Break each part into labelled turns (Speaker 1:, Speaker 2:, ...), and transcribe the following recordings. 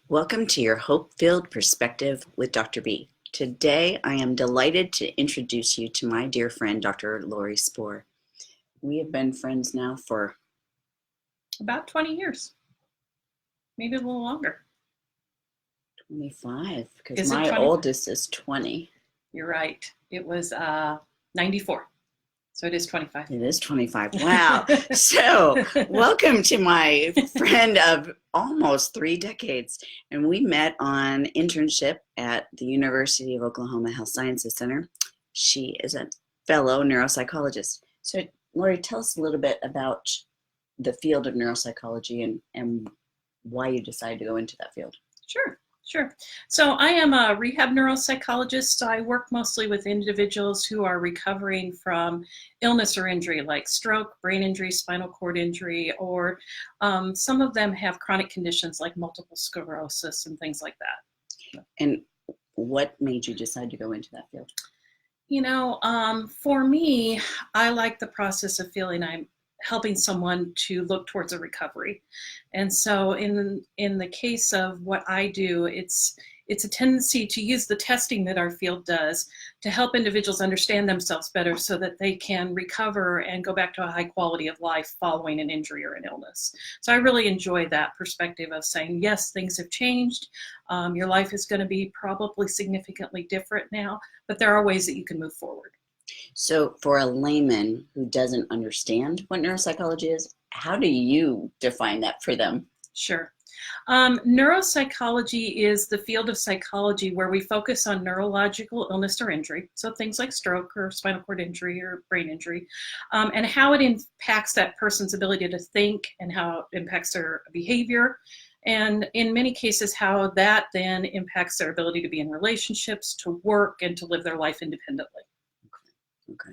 Speaker 1: Welcome to your Hope-Filled Perspective with Dr. B. Today, I am delighted to introduce you to my dear friend, Dr. Lori Spohr. We have been friends now for
Speaker 2: about 20 years, maybe a little longer.
Speaker 1: 25, because
Speaker 2: Is it
Speaker 1: my
Speaker 2: 20?
Speaker 1: oldest is 20.
Speaker 2: You're right. It was 94. So it is 25.
Speaker 1: It is 25. Wow. So, welcome to my friend of almost 3 decades. And we met on internship at the University of Oklahoma Health Sciences Center. She is a fellow neuropsychologist. So, Lori, tell us a little bit about the field of neuropsychology and why you decided to go into that field.
Speaker 2: Sure. So I am a rehab neuropsychologist. So I work mostly with individuals who are recovering from illness or injury like stroke, brain injury, spinal cord injury, or some of them have chronic conditions like multiple sclerosis and things like that.
Speaker 1: And what made you decide to go into that field?
Speaker 2: For me, I like the process of feeling I'm helping someone to look towards a recovery. And so in the case of what I do, it's a tendency to use the testing that our field does to help individuals understand themselves better so that they can recover and go back to a high quality of life following an injury or an illness. So I really enjoy that perspective of saying, yes, things have changed. Your life is going to be probably significantly different now, but there are ways that you can move forward.
Speaker 1: So for a layman who doesn't understand what neuropsychology is, how do you define that for them?
Speaker 2: Sure. Neuropsychology is the field of psychology where we focus on neurological illness or injury, so things like stroke or spinal cord injury or brain injury, and how it impacts that person's ability to think and how it impacts their behavior, and in many cases how that then impacts their ability to be in relationships, to work, and to live their life independently.
Speaker 1: Okay.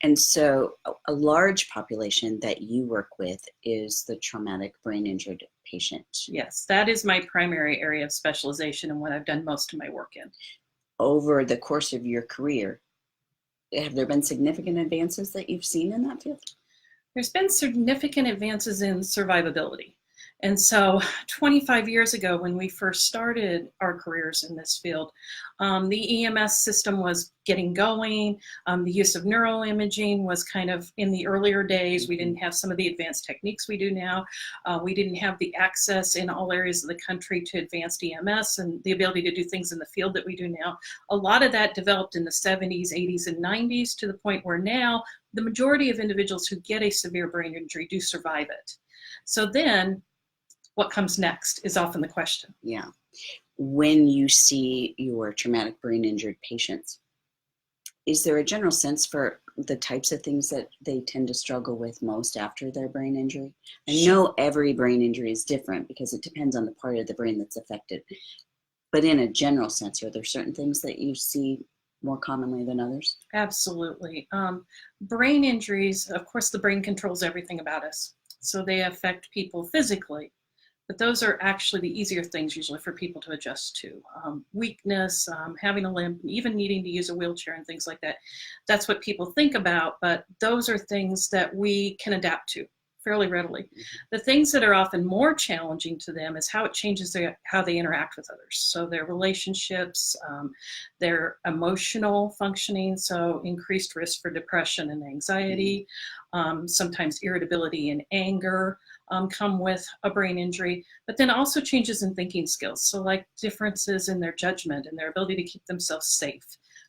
Speaker 1: And so a large population that you work with is the traumatic brain injured patient.
Speaker 2: Yes, that is my primary area of specialization and what I've done most of my work in.
Speaker 1: Over the course of your career, have there been significant advances that you've seen in that field?
Speaker 2: There's been significant advances in survivability. And so 25 years ago, when we first started our careers in this field, the EMS system was getting going. The use of neuroimaging was kind of in the earlier days. We didn't have some of the advanced techniques we do now. We didn't have the access in all areas of the country to advanced EMS and the ability to do things in the field that we do now. A lot of that developed in the 70s, 80s, and 90s to the point where now the majority of individuals who get a severe brain injury do survive it. So then, what comes next is often the question.
Speaker 1: Yeah. When you see your traumatic brain injured patients, is there a general sense for the types of things that they tend to struggle with most after their brain injury? I know every brain injury is different because it depends on the part of the brain that's affected. But in a general sense, are there certain things that you see more commonly than others?
Speaker 2: Absolutely. Brain injuries, of course, the brain controls everything about us. So they affect people physically. But those are actually the easier things usually for people to adjust to. Weakness, having a limp, even needing to use a wheelchair and things like that. That's what people think about, but those are things that we can adapt to fairly readily. The things that are often more challenging to them is how it changes how they interact with others. So their relationships, their emotional functioning, so increased risk for depression and anxiety, sometimes irritability and anger, come with a brain injury, but then also changes in thinking skills. So like differences in their judgment and their ability to keep themselves safe.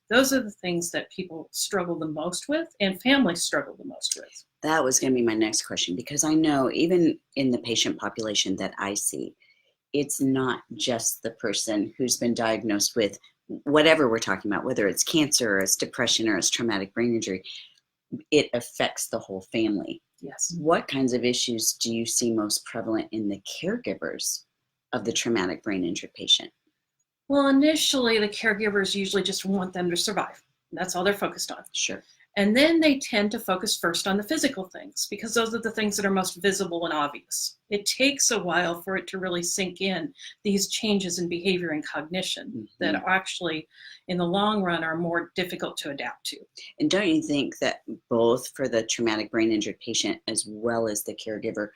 Speaker 2: Those are the things that people struggle the most with and families struggle the most with.
Speaker 1: That was going to be my next question, because I know even in the patient population that I see, it's not just the person who's been diagnosed with whatever we're talking about, whether it's cancer or it's depression or it's traumatic brain injury. It affects the whole family.
Speaker 2: Yes.
Speaker 1: What kinds of issues do you see most prevalent in the caregivers of the traumatic brain injured patient?
Speaker 2: Well, initially, the caregivers usually just want them to survive. That's all they're focused on.
Speaker 1: Sure.
Speaker 2: And then they tend to focus first on the physical things because those are the things that are most visible and obvious. It takes a while for it to really sink in, these changes in behavior and cognition that actually, in the long run, are more difficult to adapt to.
Speaker 1: And don't you think that both for the traumatic brain injured patient as well as the caregiver,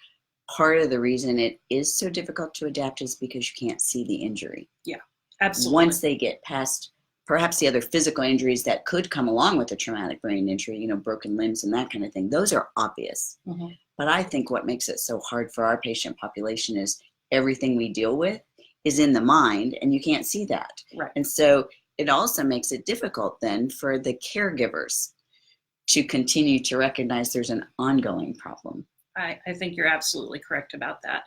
Speaker 1: part of the reason it is so difficult to adapt is because you can't see the injury.
Speaker 2: Yeah, absolutely.
Speaker 1: Once they get past perhaps the other physical injuries that could come along with a traumatic brain injury, you know, broken limbs and that kind of thing, those are obvious.
Speaker 2: Mm-hmm.
Speaker 1: But I think what makes it so hard for our patient population is everything we deal with is in the mind, and you can't see that.
Speaker 2: Right.
Speaker 1: And so it also makes it difficult then for the caregivers to continue to recognize there's an ongoing problem.
Speaker 2: I think you're absolutely correct about that.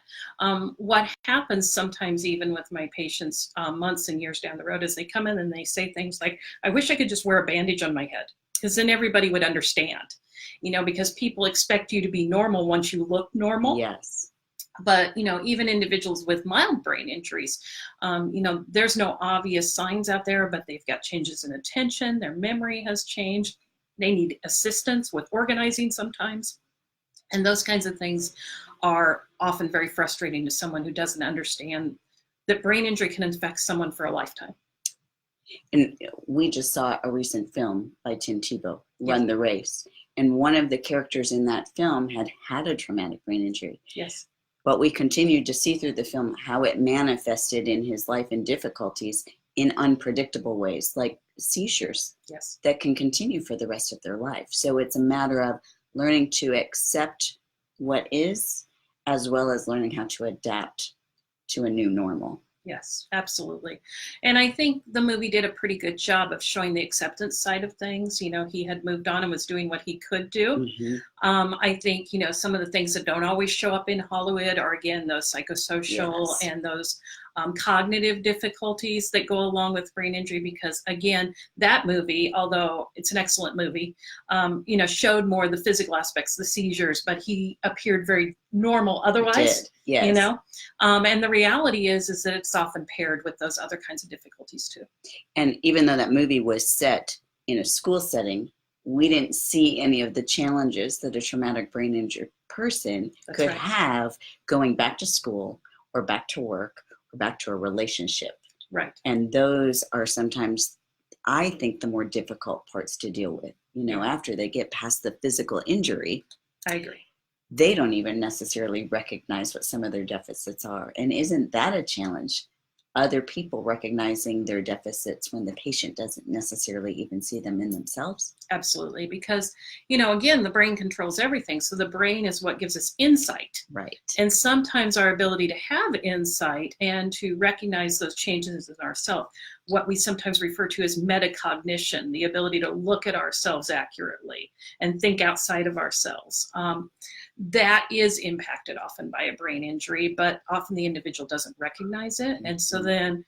Speaker 2: What happens sometimes even with my patients months and years down the road is they come in and they say things like, I wish I could just wear a bandage on my head, because then everybody would understand, you know, because people expect you to be normal once you look normal.
Speaker 1: Yes.
Speaker 2: But, you know, even individuals with mild brain injuries, you know, there's no obvious signs out there, but they've got changes in attention, their memory has changed, they need assistance with organizing sometimes. And those kinds of things are often very frustrating to someone who doesn't understand that brain injury can affect someone for a lifetime.
Speaker 1: And we just saw a recent film by Tim Tebow, Run
Speaker 2: Yes.
Speaker 1: the Race. And one of the characters in that film had a traumatic brain injury.
Speaker 2: Yes.
Speaker 1: But we continued to see through the film how it manifested in his life and difficulties in unpredictable ways, like seizures.
Speaker 2: Yes.
Speaker 1: That can continue for the rest of their life. So it's a matter of learning to accept what is, as well as learning how to adapt to a new normal.
Speaker 2: Yes, absolutely. And I think the movie did a pretty good job of showing the acceptance side of things. You know, he had moved on and was doing what he could do.
Speaker 1: Mm-hmm.
Speaker 2: I think, you know, some of the things that don't always show up in Hollywood are, again, those psychosocial
Speaker 1: Yes.
Speaker 2: and those cognitive difficulties that go along with brain injury, because, again, that movie, although it's an excellent movie, you know, showed more the physical aspects, the seizures, but he appeared very normal otherwise.
Speaker 1: Yes.
Speaker 2: You know, and the reality is that it's often paired with those other kinds of difficulties too.
Speaker 1: And even though that movie was set in a school setting, we didn't see any of the challenges that a traumatic brain injured person
Speaker 2: That's
Speaker 1: could
Speaker 2: right.
Speaker 1: have going back to school or back to work or back to a relationship.
Speaker 2: Right.
Speaker 1: And those are sometimes, I think, the more difficult parts to deal with. You know, after they get past the physical injury,
Speaker 2: I agree.
Speaker 1: they don't even necessarily recognize what some of their deficits are. And isn't that a challenge? Other people recognizing their deficits when the patient doesn't necessarily even see them in themselves?
Speaker 2: Absolutely. Because, you know, again, the brain controls everything. So the brain is what gives us insight.
Speaker 1: Right.
Speaker 2: And sometimes our ability to have insight and to recognize those changes in ourselves, what we sometimes refer to as metacognition, the ability to look at ourselves accurately and think outside of ourselves. That is impacted often by a brain injury, but often the individual doesn't recognize it. And so then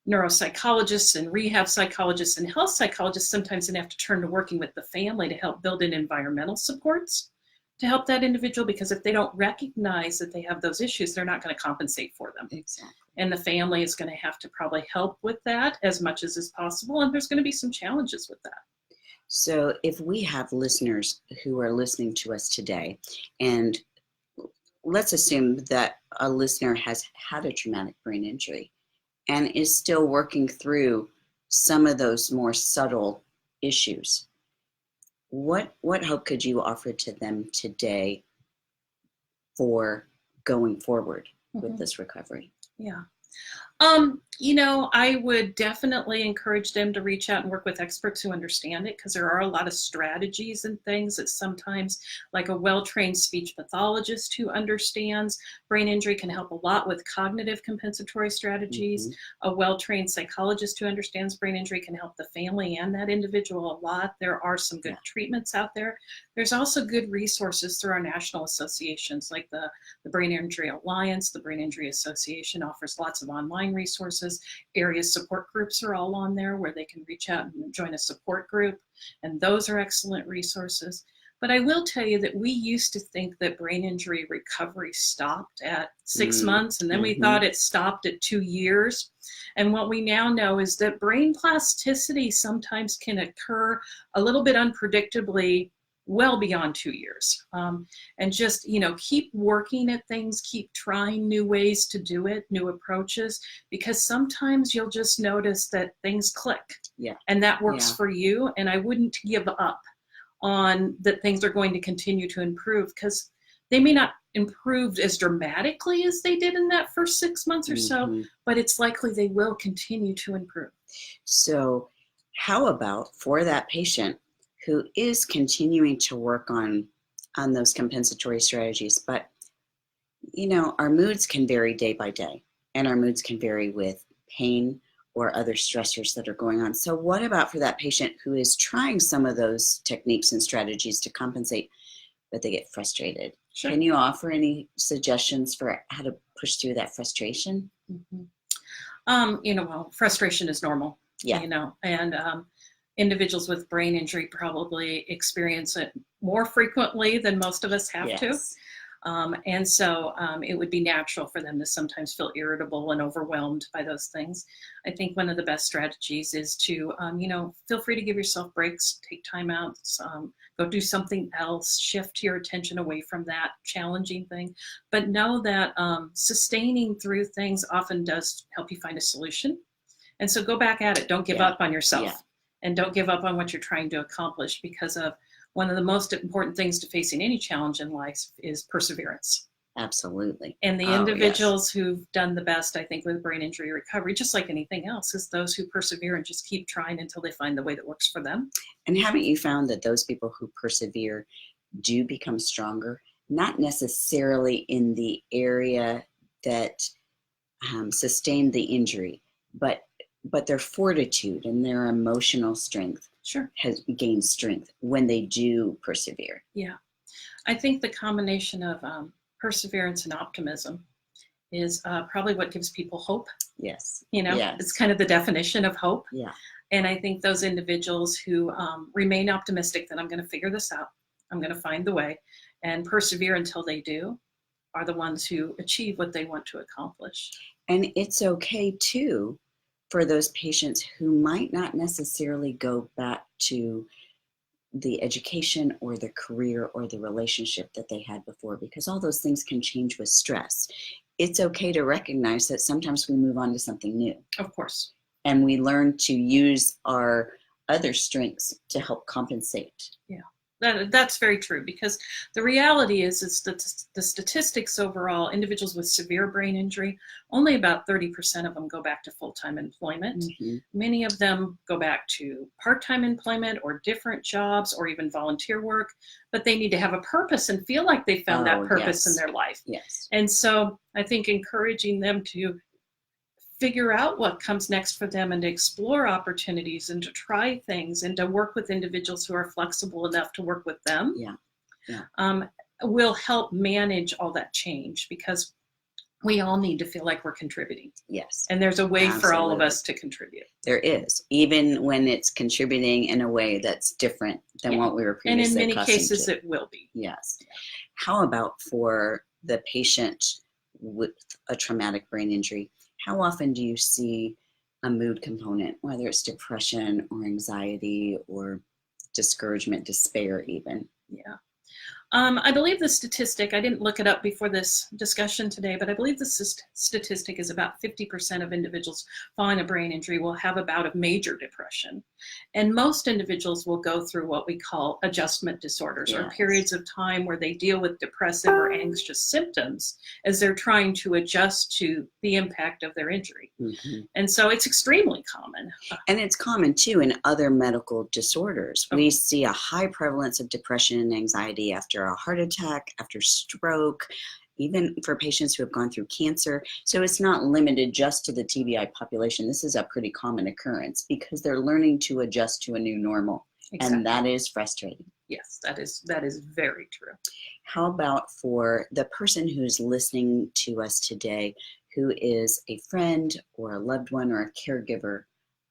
Speaker 2: neuropsychologists and rehab psychologists and health psychologists sometimes then have to turn to working with the family to help build in environmental supports to help that individual, because if they don't recognize that they have those issues, they're not going to compensate for them.
Speaker 1: Exactly.
Speaker 2: And the family is going to have to probably help with that as much as is possible. And there's going to be some challenges with that.
Speaker 1: So if we have listeners who are listening to us today, and let's assume that a listener has had a traumatic brain injury and is still working through some of those more subtle issues, what hope could you offer to them today for going forward with this recovery?
Speaker 2: Yeah. You know, I would definitely encourage them to reach out and work with experts who understand it, because there are a lot of strategies and things that sometimes, like a well-trained speech pathologist who understands brain injury can help a lot with cognitive compensatory strategies. Mm-hmm. A well-trained psychologist who understands brain injury can help the family and that individual a lot. There are some good treatments out there. There's also good resources through our national associations, like the Brain Injury Alliance. The Brain Injury Association offers lots of online resources. Area support groups are all on there where they can reach out and join a support group, and those are excellent resources. But I will tell you that we used to think that brain injury recovery stopped at 6 months, and then we thought it stopped at 2 years. And what we now know is that brain plasticity sometimes can occur a little bit unpredictably well beyond 2 years. And just, you know, keep working at things, keep trying new ways to do it, new approaches, because sometimes you'll just notice that things click. Yeah. And that works for you. And I wouldn't give up on that things are going to continue to improve, because they may not improved as dramatically as they did in that first 6 months or so, but it's likely they will continue to improve. So
Speaker 1: how about for that patient who is continuing to work on those compensatory strategies, but our moods can vary day by day, and our moods can vary with pain or other stressors that are going on. So what about for that patient who is trying some of those techniques and strategies to compensate, but they get frustrated?
Speaker 2: Sure.
Speaker 1: Can you offer any suggestions for how to push through that frustration?
Speaker 2: Well, frustration is normal.
Speaker 1: Yeah.
Speaker 2: And individuals with brain injury probably experience it more frequently than most of us have to. And so it would be natural for them to sometimes feel irritable and overwhelmed by those things. I think one of the best strategies is to, feel free to give yourself breaks, take time out, go do something else, shift your attention away from that challenging thing. But know that sustaining through things often does help you find a solution. And so go back at it. Don't give up on yourself, and don't give up on what you're trying to accomplish, because of one of the most important things to facing any challenge in life is perseverance.
Speaker 1: Absolutely.
Speaker 2: And the individuals who've done the best, I think, with brain injury recovery, just like anything else, is those who persevere and just keep trying until they find the way that works for them.
Speaker 1: And haven't you found that those people who persevere do become stronger? Not necessarily in the area that sustained the injury, but their fortitude and their emotional strength has gained strength when they do persevere.
Speaker 2: Yeah. I think the combination of perseverance and optimism is probably what gives people hope.
Speaker 1: Yes.
Speaker 2: It's kind of the definition of hope.
Speaker 1: Yeah.
Speaker 2: And I think those individuals who remain optimistic that I'm going to figure this out, I'm going to find the way, and persevere until they do, are the ones who achieve what they want to accomplish.
Speaker 1: And it's okay too for those patients who might not necessarily go back to the education or the career or the relationship that they had before, because all those things can change with stress. It's okay to recognize that sometimes we move on to something new.
Speaker 2: Of course.
Speaker 1: And we learn to use our other strengths to help compensate.
Speaker 2: Yeah. That's very true, because the reality is that the statistics overall, individuals with severe brain injury, only about 30% of them go back to full-time employment. Many of them go back to part-time employment or different jobs or even volunteer work, but they need to have a purpose and feel like they found that purpose in their life.
Speaker 1: Yes.
Speaker 2: And so I think encouraging them to figure out what comes next for them and to explore opportunities and to try things and to work with individuals who are flexible enough to work with them will help manage all that change, because we all need to feel like we're contributing.
Speaker 1: Yes.
Speaker 2: And there's a way for all of us to contribute.
Speaker 1: There is, even when it's contributing in a way that's different than what we were previously
Speaker 2: And in many cases it will be.
Speaker 1: Yes. How about for the patient with a traumatic brain injury? How often do you see a mood component, whether it's depression or anxiety or discouragement, despair even?
Speaker 2: Yeah. I believe the statistic, I didn't look it up before this discussion today, but I believe the statistic is about 50% of individuals following a brain injury will have a bout of major depression. And most individuals will go through what we call adjustment disorders, or periods of time where they deal with depressive or anxious symptoms as they're trying to adjust to the impact of their injury. And so it's extremely common.
Speaker 1: And it's common too in other medical disorders. We see a high prevalence of depression and anxiety after a heart attack, after stroke, even for patients who have gone through cancer. So it's not limited just to the TBI population. This is a pretty common occurrence because they're learning to adjust to a new normal. Exactly. And that is frustrating.
Speaker 2: Yes, that is very true.
Speaker 1: How about for the person who's listening to us today, who is a friend or a loved one or a caregiver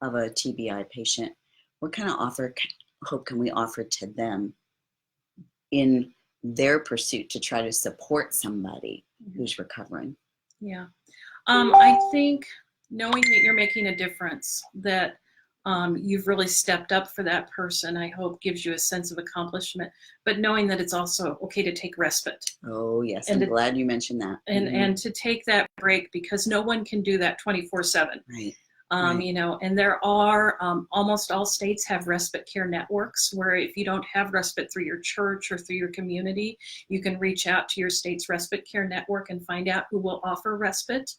Speaker 1: of a TBI patient? What kind of hope can we offer to them in their pursuit to try to support somebody who's recovering?
Speaker 2: Yeah. I think knowing that you're making a difference, that you've really stepped up for that person, I hope gives you a sense of accomplishment, but knowing that it's also okay to take respite.
Speaker 1: Oh, yes. I'm glad you mentioned that.
Speaker 2: And to take that break, because no one can do that 24/7.
Speaker 1: Right. Right.
Speaker 2: And there are almost all states have respite care networks where if you don't have respite through your church or through your community, you can reach out to your state's respite care network and find out who will offer respite.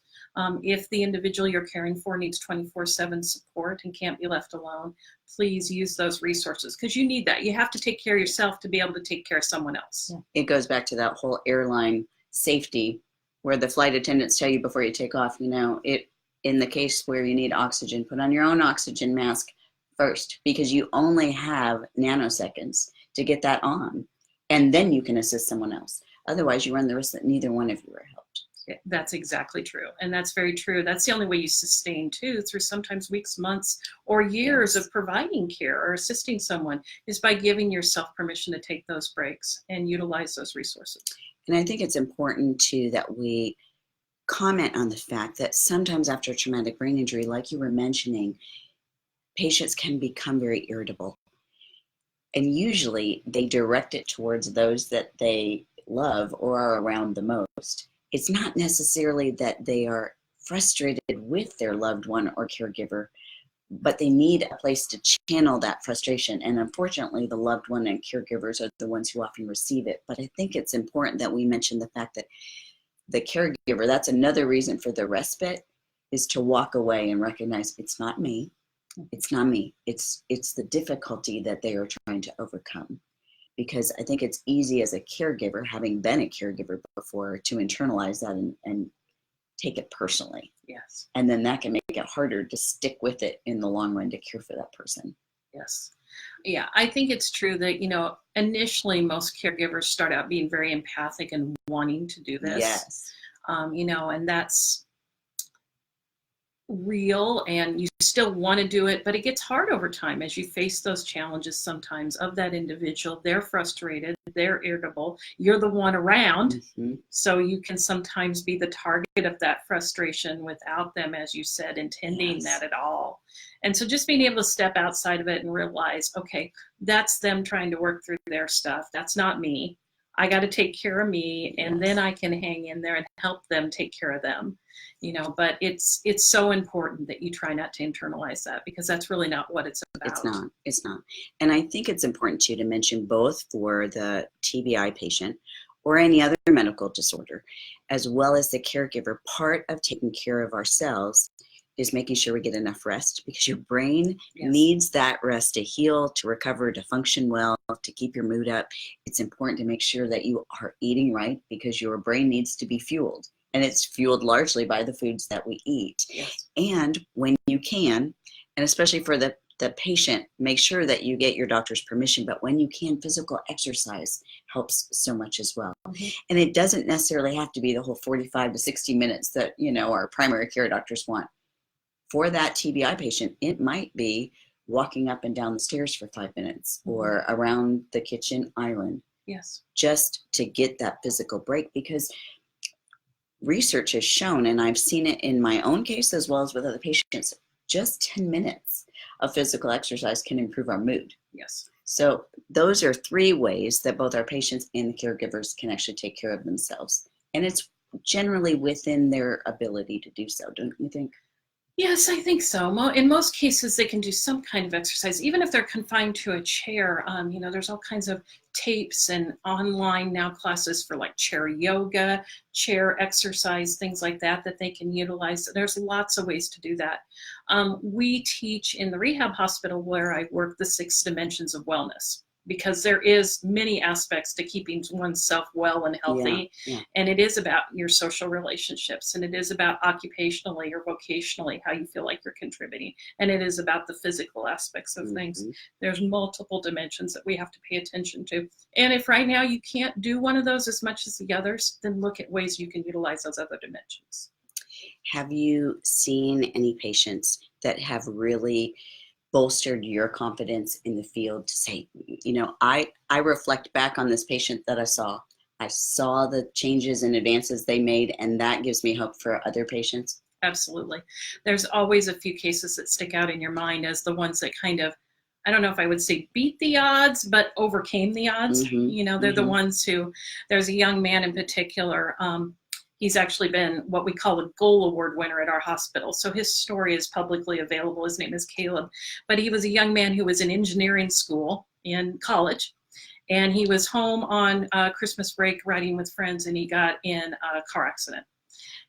Speaker 2: If the individual you're caring for needs 24/7 support and can't be left alone, please use those resources because you need that. You have to take care of yourself to be able to take care of someone else.
Speaker 1: It goes back to that whole airline safety where the flight attendants tell you before you take off, in the case where you need oxygen, put on your own oxygen mask first because you only have nanoseconds to get that on, and then you can assist someone else. Otherwise, you run the risk that neither one of you are helped.
Speaker 2: That's exactly true. And that's very true. That's the only way you sustain too, through sometimes weeks, months, or years of providing care or assisting someone is by giving yourself permission to take those breaks and utilize those resources.
Speaker 1: And I think it's important too that we comment on the fact that sometimes after a traumatic brain injury, like you were mentioning, patients can become very irritable. And usually they direct it towards those that they love or are around the most. It's not necessarily that they are frustrated with their loved one or caregiver, but they need a place to channel that frustration. And unfortunately, the loved one and caregivers are the ones who often receive it. But I think it's important that we mention the fact that the caregiver, that's another reason for the respite, is to walk away and recognize it's not me. It's not me. It's the difficulty that they are trying to overcome. Because I think it's easy as a caregiver, having been a caregiver before, to internalize that and take it personally.
Speaker 2: Yes.
Speaker 1: And then that can make it harder to stick with it in the long run to care for that person.
Speaker 2: Yes. Yeah, I think it's true that, initially most caregivers start out being very empathic and wanting to do this.
Speaker 1: Yes.
Speaker 2: And that's real and you still want to do it, but it gets hard over time as you face those challenges sometimes of that individual. They're frustrated, they're irritable, you're the one around, so you can sometimes be the target of that frustration without them, as you said, intending that at all. And so just being able to step outside of it and realize, okay, that's them trying to work through their stuff. That's not me. I got to take care of me, and then I can hang in there and help them take care of them. But it's so important that you try not to internalize that because that's really not what it's about.
Speaker 1: It's not. And I think it's important too to mention both for the TBI patient or any other medical disorder, as well as the caregiver, part of taking care of ourselves is making sure we get enough rest because your brain needs that rest to heal, to recover, to function well, to keep your mood up. It's important to make sure that you are eating right because your brain needs to be fueled. And it's fueled largely by the foods that we eat.
Speaker 2: Yes.
Speaker 1: And when you can, and especially for the patient, make sure that you get your doctor's permission. But when you can, physical exercise helps so much as well. And it doesn't necessarily have to be the whole 45 to 60 minutes that, our primary care doctors want. For that TBI patient, it might be walking up and down the stairs for 5 minutes or around the kitchen island.
Speaker 2: Yes.
Speaker 1: Just to get that physical break because research has shown, and I've seen it in my own case as well as with other patients, just 10 minutes of physical exercise can improve our mood.
Speaker 2: Yes.
Speaker 1: So those are 3 ways that both our patients and the caregivers can actually take care of themselves. And it's generally within their ability to do so, don't you think?
Speaker 2: Yes, I think so. In most cases, they can do some kind of exercise, even if they're confined to a chair. There's all kinds of tapes and online now classes for like chair yoga, chair exercise, things like that they can utilize. There's lots of ways to do that. We teach in the rehab hospital where I work the 6 dimensions of wellness, because there is many aspects to keeping oneself well and healthy. And it is about your social relationships, and it is about occupationally or vocationally how you feel like you're contributing, and it is about the physical aspects of things. There's multiple dimensions that we have to pay attention to, and if right now you can't do one of those as much as the others, then look at ways you can utilize those other dimensions.
Speaker 1: Have you seen any patients that have really bolstered your confidence in the field to say, I reflect back on this patient that I saw the changes and advances they made, and that gives me hope for other patients?
Speaker 2: Absolutely. There's always a few cases that stick out in your mind as the ones that kind of, I don't know if I would say beat the odds, but overcame the odds. They're the ones who, there's a young man in particular, He's actually been what we call a Goal Award winner at our hospital. So his story is publicly available. His name is Caleb. But he was a young man who was in engineering school in college. And he was home on Christmas break riding with friends, and he got in a car accident.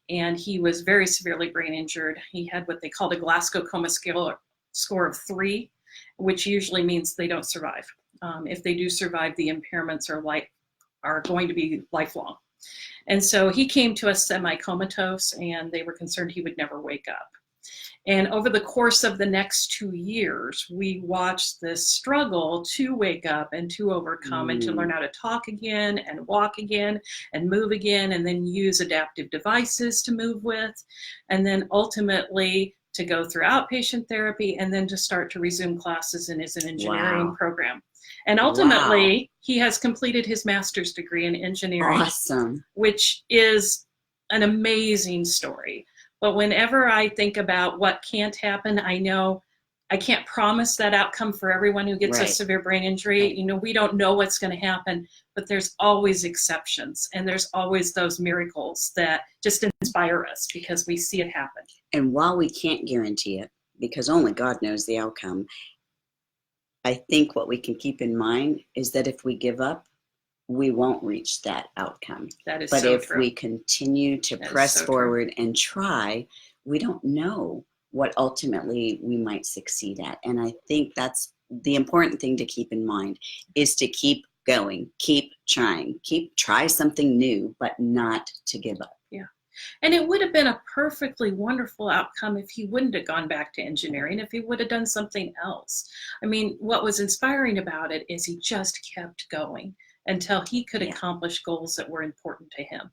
Speaker 2: And he was very severely brain injured. He had what they called a Glasgow Coma score of 3, which usually means they don't survive. If they do survive, the impairments are going to be lifelong. And so he came to us semi-comatose, and they were concerned he would never wake up. And over the course of the next 2 years, we watched this struggle to wake up and to overcome and to learn how to talk again and walk again and move again, and then use adaptive devices to move with, and then ultimately to go through outpatient therapy, and then to start to resume classes in his engineering program. And ultimately, he has completed his master's degree in engineering.
Speaker 1: Awesome.
Speaker 2: Which is an amazing story. But whenever I think about what can't happen, I know I can't promise that outcome for everyone who gets a severe brain injury. You know, we don't know what's going to happen, but there's always exceptions. And there's always those miracles that just inspire us because we see it happen.
Speaker 1: And while we can't guarantee it, because only God knows the outcome, I think what we can keep in mind is that if we give up, we won't reach that outcome.
Speaker 2: That is
Speaker 1: but
Speaker 2: so
Speaker 1: if
Speaker 2: true.
Speaker 1: we continue to press forward and try, we don't know what ultimately we might succeed at. And I think that's the important thing to keep in mind, is to keep going, keep trying, try something new, but not to give up.
Speaker 2: Yeah. And it would have been a perfectly wonderful outcome if he wouldn't have gone back to engineering, if he would have done something else. I mean, what was inspiring about it is he just kept going until he could accomplish goals that were important to him.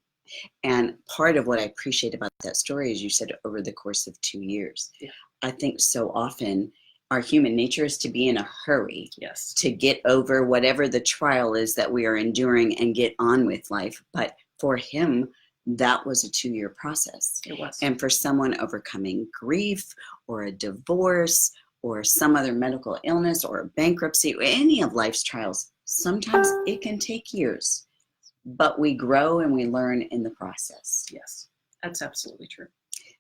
Speaker 1: And part of what I appreciate about that story is you said over the course of 2 years.
Speaker 2: Yeah.
Speaker 1: I think so often our human nature is to be in a hurry,
Speaker 2: yes,
Speaker 1: to get over whatever the trial is that we are enduring and get on with life. But for him, that was a 2-year process.
Speaker 2: It was.
Speaker 1: And for someone overcoming grief or a divorce or some other medical illness or a bankruptcy, or any of life's trials, sometimes it can take years, but we grow and we learn in the process.
Speaker 2: Yes, that's absolutely true.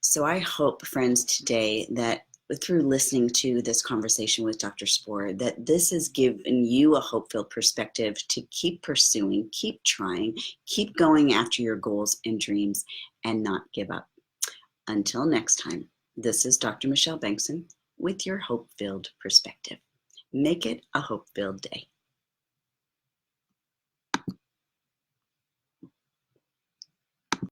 Speaker 1: So I hope, friends, today that through listening to this conversation with Dr. Spohr, that this has given you a hope-filled perspective to keep pursuing, keep trying, keep going after your goals and dreams, and not give up. Until next time, this is Dr. Michelle Bengtson with your hope-filled perspective. Make it a hope-filled day.